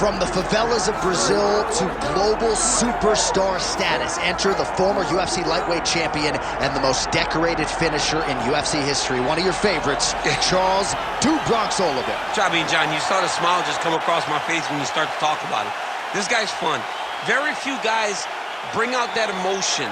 From the favelas of Brazil to global superstar status, enter the former UFC lightweight champion and the most decorated finisher in UFC history. One of your favorites, Charles "Do Bronx" Oliveira. I mean, John, you saw the smile just come across my face when you start to talk about it. This guy's fun. Very few guys bring out that emotion.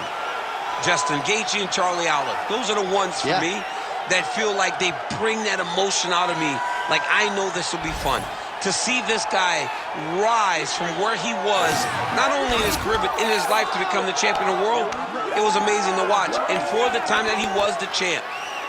Justin Gaethje and Charlie Olive. Those are the ones for me that feel like they bring that emotion out of me. Like, I know this will be fun. To see this guy rise from where he was, not only in his career, but in his life to become the champion of the world, it was amazing to watch. And for the time that he was the champ,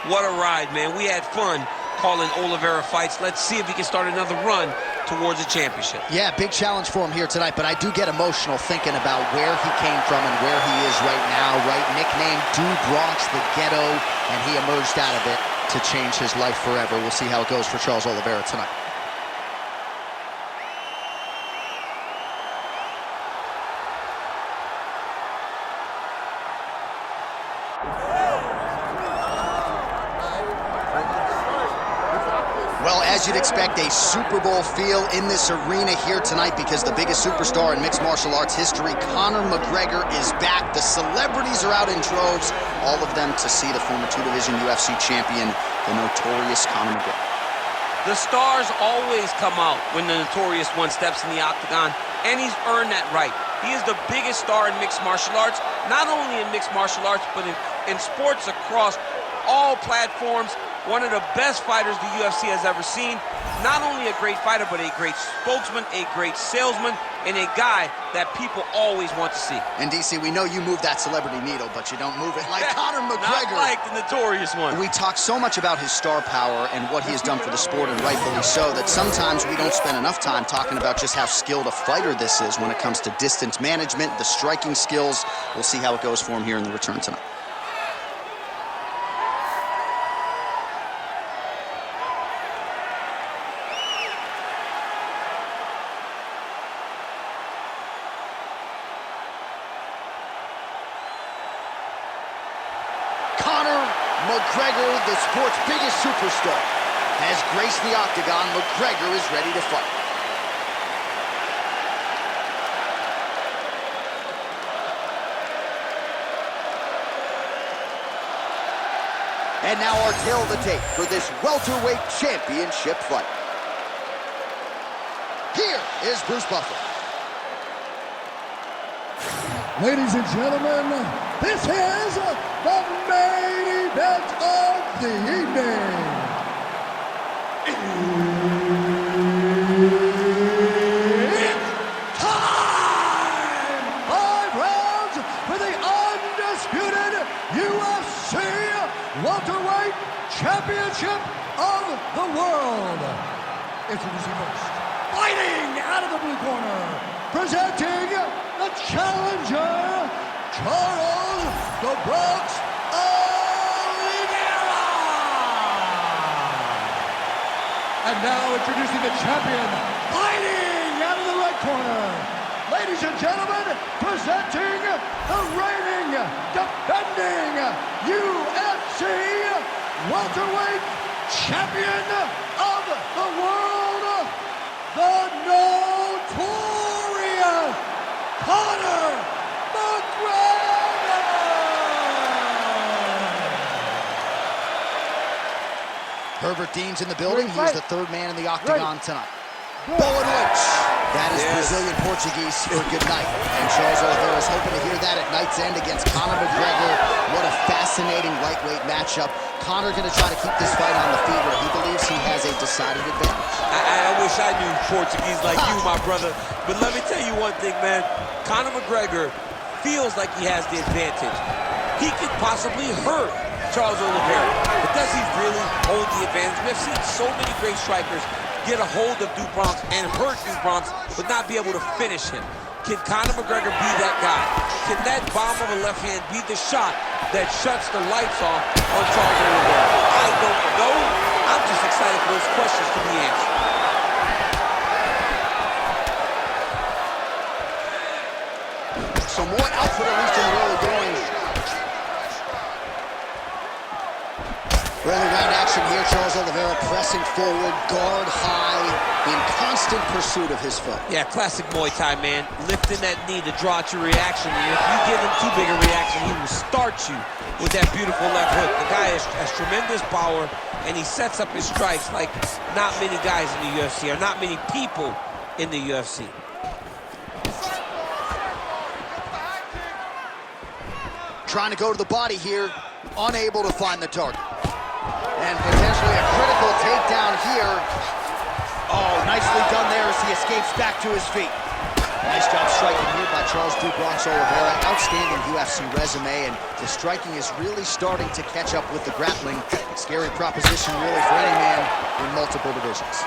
what a ride, man. We had fun calling Oliveira fights. Let's see if he can start another run towards a championship. Yeah, big challenge for him here tonight, but I do get emotional thinking about where he came from and where he is right now, right? Nicknamed "Do Bronx," the ghetto, and he emerged out of it to change his life forever. We'll see how it goes for Charles Oliveira tonight. Well, as you'd expect, a Super Bowl feel in this arena here tonight because the biggest superstar in mixed martial arts history, Conor McGregor, is back. The celebrities are out in droves, all of them to see the former two-division UFC champion, the notorious Conor McGregor. The stars always come out when the notorious one steps in the octagon, and he's earned that right. He is the biggest star in mixed martial arts, not only in mixed martial arts, but in sports across all platforms. One of the best fighters the UFC has ever seen. Not only a great fighter, but a great spokesman, a great salesman, and a guy that people always want to see. And DC, we know you move that celebrity needle, but you don't move it like Conor McGregor. Not like the notorious one. We talk so much about his star power and what he has done for the sport, and rightfully so, that sometimes we don't spend enough time talking about just how skilled a fighter this is when it comes to distance management, the striking skills. We'll see how it goes for him here in the return tonight. Conor McGregor, the sport's biggest superstar, has graced the octagon. McGregor is ready to fight. And now our tale of the tape for this welterweight championship fight. Here is Bruce Buffer. Ladies and gentlemen, this is the main event of the evening. It's time! 5 rounds for the undisputed UFC welterweight championship of the world. Introducing first, fighting out of the blue corner, presenting the challenger, Charles "The Bronx" Oliveira. And now introducing the champion, fighting out of the right corner. Ladies and gentlemen, presenting the reigning, defending UFC welterweight champion of the world, the notorious Conor McGregor! Herbert Dean's in the building. He's the third man in the octagon tonight. Bullet Lynch. That is Brazilian Portuguese for good night. And Charles Oliveira is hoping to hear that at night's end against Conor McGregor. What a fascinating lightweight matchup. Conor going to try to keep this fight on the feet where he believes he has a decided advantage. I wish I knew Portuguese like you, my brother. But let me tell you one thing, man. Conor McGregor feels like he has the advantage. He could possibly hurt Charles Oliveira. But does he really hold the advantage? We've seen so many great strikers get a hold of Do Bronx and hurt Do Bronx, but not be able to finish him. Can Conor McGregor be that guy? Can that bomb of a left hand be the shot that shuts the lights off on Charles Oliveira? I don't know. I'm just excited for those questions to be answered. So more output at least in the early going. Early round action here. Charles Oliveira pressing Facing forward, guard high, in constant pursuit of his foe. Yeah, classic Muay Thai, man. Lifting that knee to draw out your reaction. And if you give him too big a reaction, he will start you with that beautiful left hook. The guy has tremendous power, and he sets up his strikes like not many guys in the UFC, or not many people in the UFC. Trying to go to the body here, unable to find the target. And potentially a critical takedown here. Oh, nicely done there as he escapes back to his feet. Nice job striking here by Charles "Bronx" Oliveira. Outstanding UFC resume, and the striking is really starting to catch up with the grappling. Scary proposition really for any man in multiple divisions.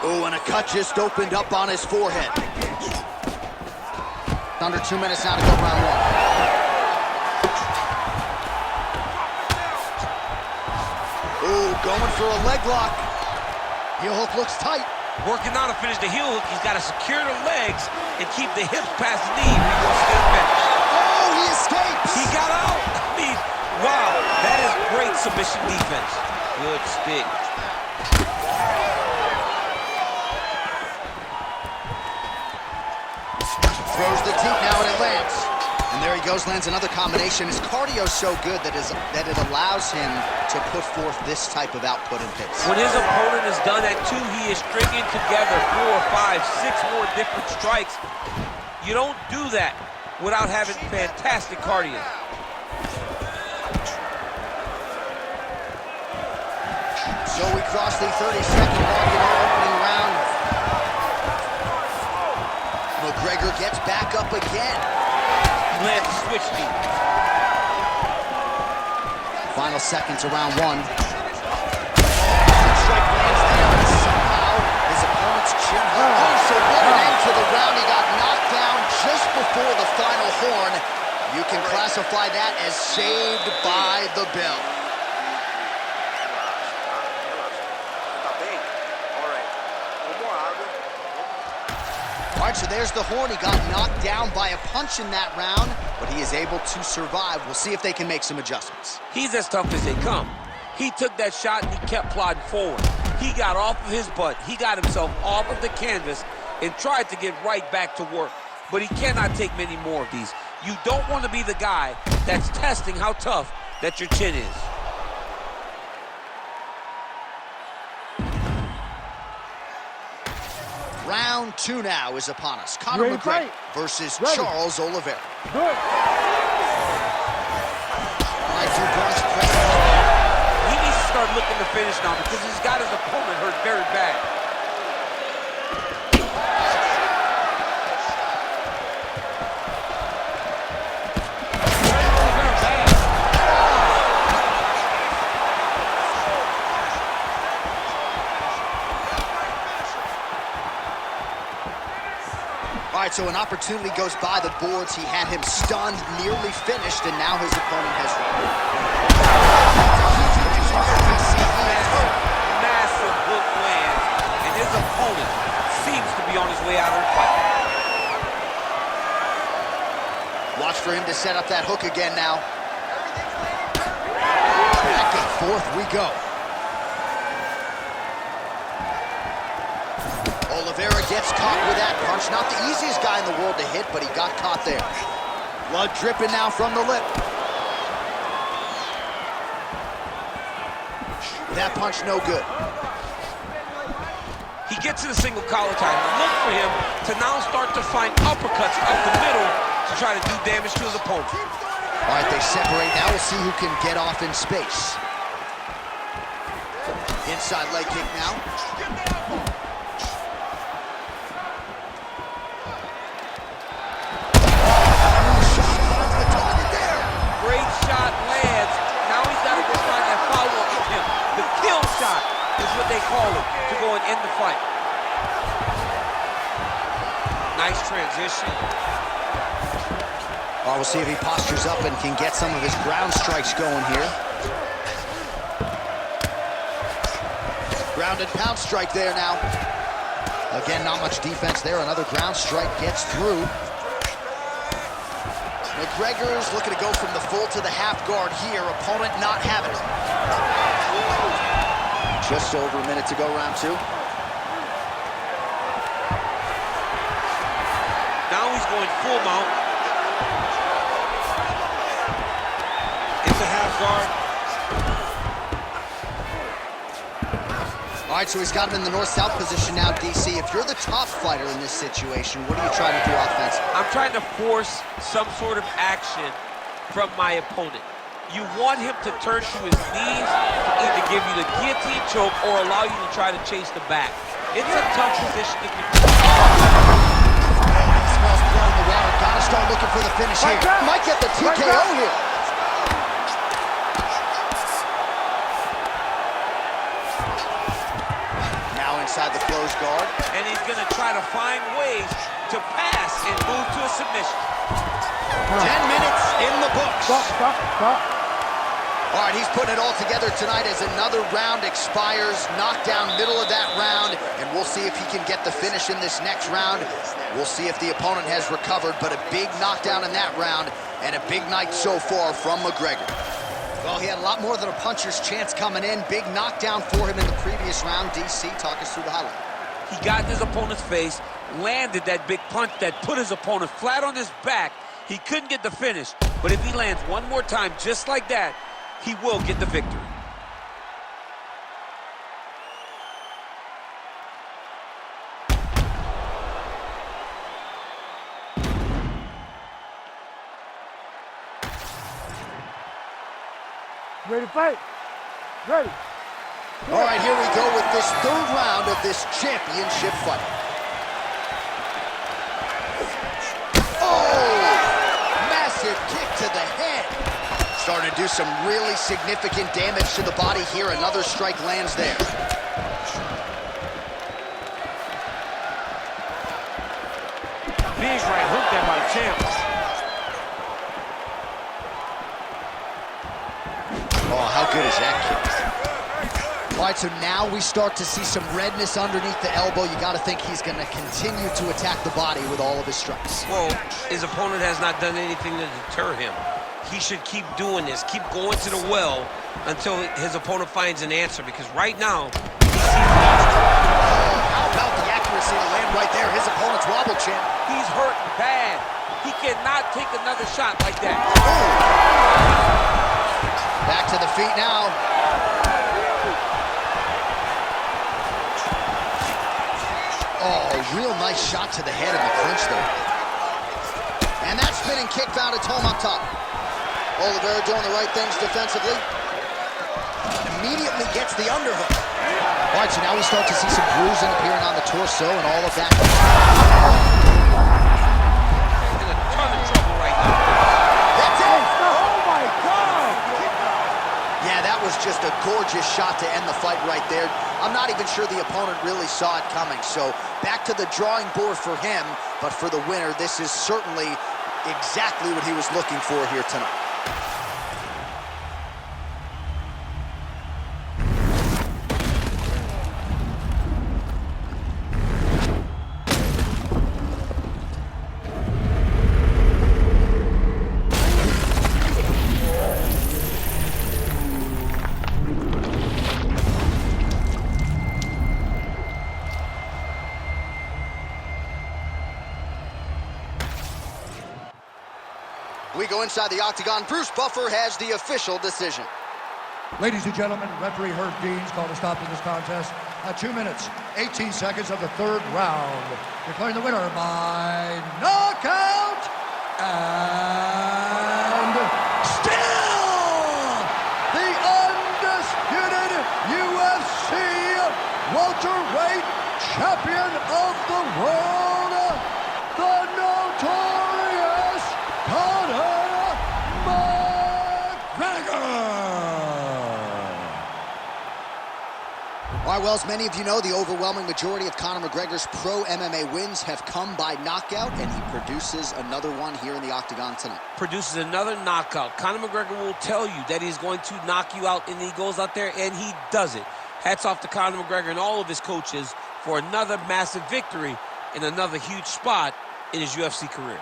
Oh, and a cut just opened up on his forehead. Under 2 minutes now to go round one. Ooh, going for a leg lock. Heel hook looks tight. Working now to finish the heel hook. He's got to secure the legs and keep the hips past the knee if he wants to get a finish. Oh, he escapes. He got out. I mean, wow, that is great submission defense. Good stick. Throws the teep now and it lands. And there he goes, lands another combination. His cardio's so good that it allows him to put forth this type of output and pace. When his opponent is done at 2, he is stringing together 4, 5, 6 more different strikes. You don't do that without having fantastic cardio. So we cross the 32nd mark in our opening round. McGregor gets back up again. Lands a switch knee. Final seconds of round one. Strike lands there, and somehow his opponent's chin. Oh, so what an end to the round. He got knocked down just before the final horn. You can classify that as saved by the bell. All right, so there's the horn. He got knocked down by a punch in that round, but he is able to survive. We'll see if they can make some adjustments. He's as tough as they come. He took that shot and he kept plodding forward. He got off of his butt. He got himself off of the canvas and tried to get right back to work. But he cannot take many more of these. You don't want to be the guy that's testing how tough that your chin is. Round two now is upon us. Conor McGregor versus Charles Oliveira. Good. He needs to start looking to finish now because he's got his opponent hurt very bad. All right, so an opportunity goes by the boards. He had him stunned, nearly finished, and now his opponent has Massive hook lands, and his opponent seems to be on his way out of the fight. Watch for him to set up that hook again now. Back and forth we go. Oliveira gets caught with that punch. Not the easiest guy in the world to hit, but he got caught there. Blood dripping now from the lip. That punch no good. He gets to the single collar time. Look for him to now start to find uppercuts up the middle to try to do damage to his opponent. All right, they separate now. We'll see who can get off in space. Inside leg kick now. Great shot lands. Now he's got to go find that follow-up with him. The kill shot is what they call it to go and end the fight. Nice transition. All right, we'll see if he postures up and can get some of his ground strikes going here. Ground and pound strike there now. Again, not much defense there. Another ground strike gets through. McGregor's looking to go from the full to the half guard here. Opponent not having it. Just over a minute to go, round two. Now he's going full mount. It's a half guard. All right, so he's got him in the north-south position now, DC. If you're the top fighter in this situation, what are you trying to do offensively? I'm trying to force some sort of action from my opponent. You want him to turn to his knees, either give you the guillotine choke or allow you to try to chase the back. It's a tough position to control. Smells blood in the water. Gotta start looking for the finish here. Might get the TKO here. Now inside the closed guard. And he's going to try to find ways to pass and move to a submission. 10 minutes in the books. Stop. All right, he's putting it all together tonight as another round expires. Knockdown, middle of that round, and we'll see if he can get the finish in this next round. We'll see if the opponent has recovered, but a big knockdown in that round and a big night so far from McGregor. Well, he had a lot more than a puncher's chance coming in. Big knockdown for him in the previous round. DC, talk us through the highlight. He got in his opponent's face, landed that big punch that put his opponent flat on his back. He couldn't get the finish, but if he lands one more time just like that, he will get the victory. Ready to fight? Ready. All right, here we go with this third round of this championship fight. Oh! Massive kick to the head. Starting to do some really significant damage to the body here. Another strike lands there. Big right hook there by the champ. Oh, how good is that kick? All right, so now we start to see some redness underneath the elbow. You got to think he's going to continue to attack the body with all of his strikes. Well, his opponent has not done anything to deter him. He should keep doing this, keep going to the well until his opponent finds an answer, because right now, he seems lost. Oh, how about the accuracy to land right there? His opponent's wobble, champ. He's hurt bad. He cannot take another shot like that. Oh. Back to the feet now. Oh, a real nice shot to the head in the clinch there. And that spinning kick found its home up top. Oliveira doing the right things defensively. Immediately gets the underhook. All right, so now we start to see some bruising appearing on the torso and all of that. In a ton of trouble right now. That's it! Oh my God! Yeah, that was just a gorgeous shot to end the fight right there. I'm not even sure the opponent really saw it coming. So back to the drawing board for him, but for the winner, this is certainly exactly what he was looking for here tonight. We go inside the octagon. Bruce Buffer has the official decision. Ladies and gentlemen, referee Herb Dean's called a stop to this contest at 2 minutes, 18 seconds of the third round. Declaring the winner by knockout and still the undisputed UFC welterweight champion of the world, the notorious Conor McGregor. All right, well, as many of you know, the overwhelming majority of Conor McGregor's pro MMA wins have come by knockout, and he produces another one here in the octagon tonight. Produces another knockout. Conor McGregor will tell you that he's going to knock you out, and he goes out there and he does it. Hats off to Conor McGregor and all of his coaches for another massive victory in another huge spot in his UFC career.